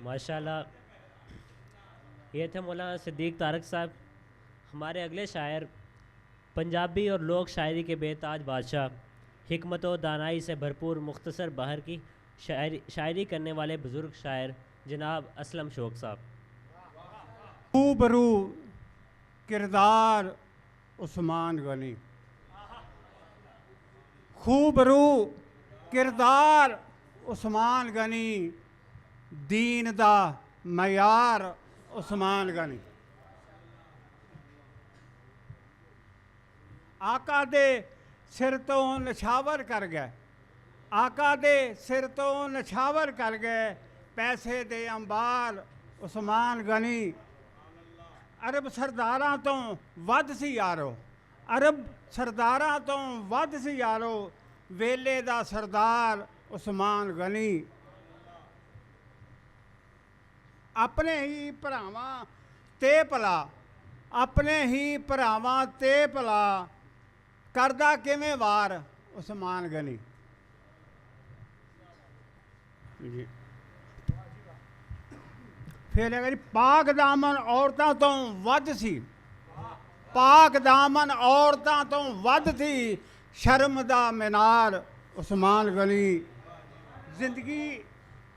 माशाल्लाह। ये थे मौलाना सिद्दीक तारक साहब, हमारे अगले शायर, पंजाबी और लोक शायरी के बेताज बादशाह, हिकमत व दानाई से भरपूर मुख्तसर बहर की शायरी करने वाले बुज़ुर्ग शायर जनाब असलम शौक साहब। रूबरू किरदार उस्मान गनी, खूबरू किरदार उस्मान गनी, दीन दा मयार उस्मान गनी। आका दे सिर तो नछावर कर गए, आका दे सिर तो नछावर कर गए, पैसे दे अंबार उस्मान गनी। अरब सरदारां तो वध सी यारो, अरब सरदारां तो वध सी यारो, वेले दा सरदार उस्मान गनी। अपने ही भरावां ते भला, अपने ही भरावां ते भला, करदा किवें वार उस्मान गनी। जी फिर अगर पाक दामन औरतां तो वध सी, पाक दामन औरतां तो वध थी, शर्म दा मीनार उस्मान गनी। जिंदगी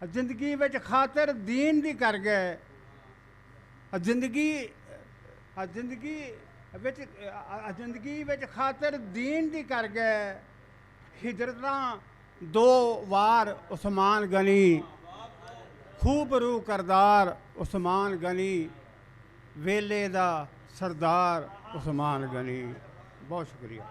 जिंदगी विच खातिर दीन दी कर गए, जिंदगी जिंदगी विच जिंदगी विच खातिर दीन दी कर गए, हिजरतां दो वार उस्मान गनी। खूबरू करदार उस्मान गनी, वेले दा सरदार उस्मान गनी। बहुत शुक्रिया।